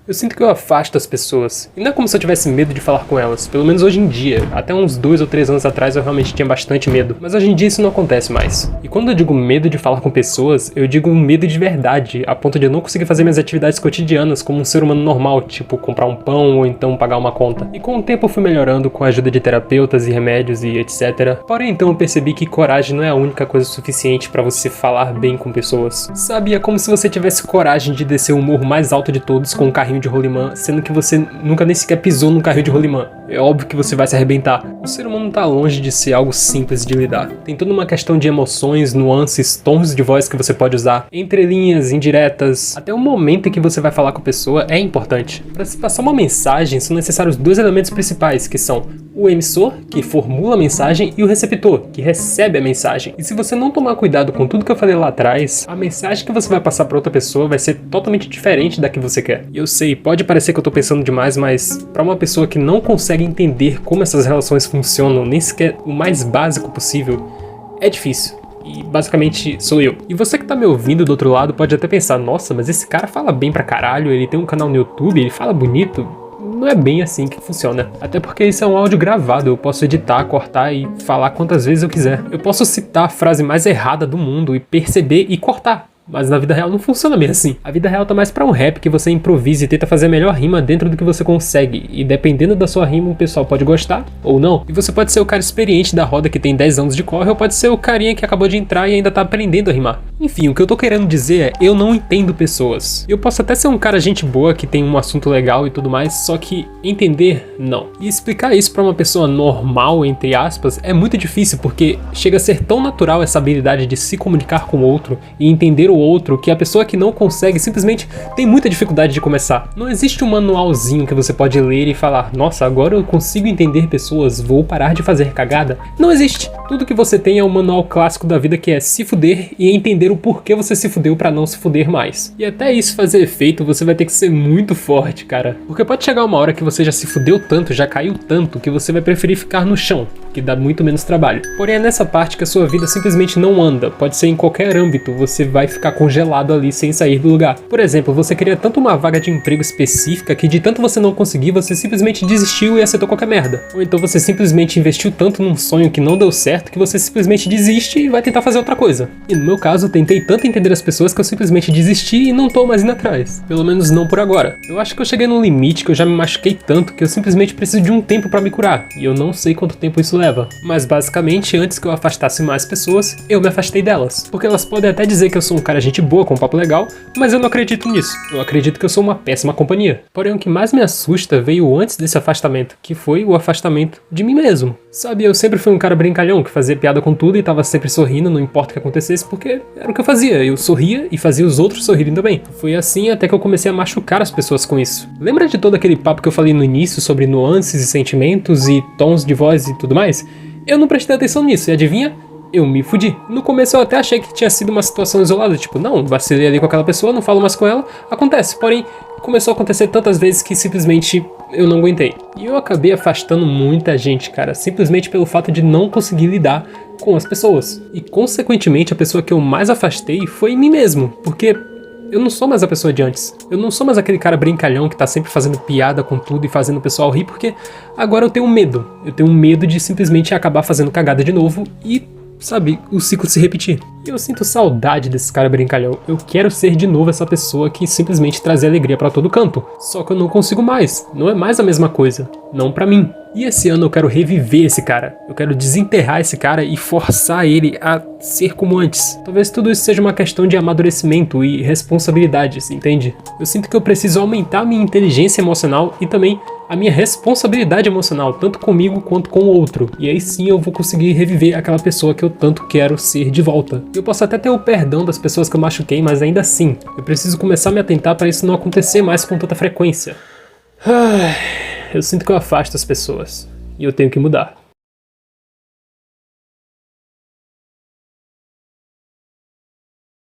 Eu sinto que eu afasto as pessoas, e não é como se eu tivesse medo de falar com elas, pelo menos hoje em dia. Até uns 2 ou 3 anos atrás eu realmente tinha bastante medo, mas hoje em dia isso não acontece mais. E quando eu digo medo de falar com pessoas, eu digo um medo de verdade, a ponto de eu não conseguir fazer minhas atividades cotidianas como um ser humano normal, tipo comprar um pão ou então pagar uma conta. E com o tempo eu fui melhorando com a ajuda de terapeutas e remédios e etc. Porém então eu percebi que coragem não é a única coisa suficiente pra você falar bem com pessoas. Sabe, é como se você tivesse coragem de descer o morro mais alto de todos com um carrinho de rolimã, sendo que você nunca nem sequer pisou num carrinho de rolimã. É óbvio que você vai se arrebentar. O ser humano tá longe de ser algo simples de lidar. Tem toda uma questão de emoções, nuances, tons de voz que você pode usar, entrelinhas, indiretas, até o momento em que você vai falar com a pessoa é importante. Para se passar uma mensagem, são necessários 2 elementos principais, que são o emissor, que formula a mensagem, e o receptor, que recebe a mensagem. E se você não tomar cuidado com tudo que eu falei lá atrás, a mensagem que você vai passar para outra pessoa vai ser totalmente diferente da que você quer. E eu sei, pode parecer que eu tô pensando demais, mas para uma pessoa que não consegue entender como essas relações funcionam, nem sequer o mais básico possível, é difícil. E basicamente sou eu. E você que tá me ouvindo do outro lado pode até pensar, nossa, mas esse cara fala bem pra caralho, ele tem um canal no YouTube, ele fala bonito. Não é bem assim que funciona. Até porque isso é um áudio gravado, eu posso editar, cortar e falar quantas vezes eu quiser. Eu posso citar a frase mais errada do mundo e perceber e cortar. Mas na vida real não funciona bem assim. A vida real tá mais pra um rap que você improvisa e tenta fazer a melhor rima dentro do que você consegue. E dependendo da sua rima, o pessoal pode gostar ou não. E você pode ser o cara experiente da roda que tem 10 anos de corre, ou pode ser o carinha que acabou de entrar e ainda tá aprendendo a rimar. Enfim, o que eu tô querendo dizer é, eu não entendo pessoas. Eu posso até ser um cara gente boa que tem um assunto legal e tudo mais, só que entender, não. E explicar isso pra uma pessoa normal, entre aspas, é muito difícil, porque chega a ser tão natural essa habilidade de se comunicar com o outro e entender o outro, que a pessoa que não consegue simplesmente tem muita dificuldade de começar. Não existe um manualzinho que você pode ler e falar, nossa, agora eu consigo entender pessoas, vou parar de fazer cagada. Não existe. Tudo que você tem é o manual clássico da vida, que é se fuder e entender o porquê você se fudeu pra não se fuder mais. E até isso fazer efeito, você vai ter que ser muito forte, cara. Porque pode chegar uma hora que você já se fudeu tanto, já caiu tanto, que você vai preferir ficar no chão, que dá muito menos trabalho. Porém é nessa parte que a sua vida simplesmente não anda. Pode ser em qualquer âmbito, você vai ficar congelado ali sem sair do lugar. Por exemplo, você queria tanto uma vaga de emprego específica que de tanto você não conseguir, você simplesmente desistiu e aceitou qualquer merda. Ou então você simplesmente investiu tanto num sonho que não deu certo que você simplesmente desiste e vai tentar fazer outra coisa. E no meu caso, eu tentei tanto entender as pessoas que eu simplesmente desisti e não tô mais indo atrás. Pelo menos não por agora. Eu acho que eu cheguei num limite que eu já me machuquei tanto que eu simplesmente preciso de um tempo pra me curar. E eu não sei quanto tempo isso leva. Mas basicamente, antes que eu afastasse mais pessoas, eu me afastei delas. Porque elas podem até dizer que eu sou um cara gente boa, com um papo legal, mas eu não acredito nisso. Eu acredito que eu sou uma péssima companhia. Porém, o que mais me assusta veio antes desse afastamento, que foi o afastamento de mim mesmo. Sabe, eu sempre fui um cara brincalhão, que fazia piada com tudo e tava sempre sorrindo, não importa o que acontecesse, porque era o que eu fazia. Eu sorria e fazia os outros sorrirem também. Foi assim até que eu comecei a machucar as pessoas com isso. Lembra de todo aquele papo que eu falei no início sobre nuances e sentimentos e tons de voz e tudo mais? Eu não prestei atenção nisso, e adivinha? Eu me fudi. No começo eu até achei que tinha sido uma situação isolada, tipo, não, vacilei ali com aquela pessoa, não falo mais com ela, acontece. Porém, começou a acontecer tantas vezes que simplesmente eu não aguentei. E eu acabei afastando muita gente, cara, simplesmente pelo fato de não conseguir lidar com as pessoas. E consequentemente a pessoa que eu mais afastei foi mim mesmo, porque eu não sou mais a pessoa de antes. Eu não sou mais aquele cara brincalhão que tá sempre fazendo piada com tudo e fazendo o pessoal rir, porque agora eu tenho medo. Eu tenho medo de simplesmente acabar fazendo cagada de novo e, sabe, o ciclo se repetir. E eu sinto saudade desse cara brincalhão. Eu quero ser de novo essa pessoa que simplesmente traz alegria pra todo canto. Só que eu não consigo mais. Não é mais a mesma coisa. Não pra mim. E esse ano eu quero reviver esse cara. Eu quero desenterrar esse cara e forçar ele a ser como antes. Talvez tudo isso seja uma questão de amadurecimento e responsabilidade, entende? Eu sinto que eu preciso aumentar a minha inteligência emocional e também a minha responsabilidade emocional, tanto comigo quanto com o outro. E aí sim eu vou conseguir reviver aquela pessoa que eu tanto quero ser de volta. Eu posso até ter o perdão das pessoas que eu machuquei, mas ainda assim, eu preciso começar a me atentar para isso não acontecer mais com tanta frequência. Eu sinto que eu afasto as pessoas. E eu tenho que mudar.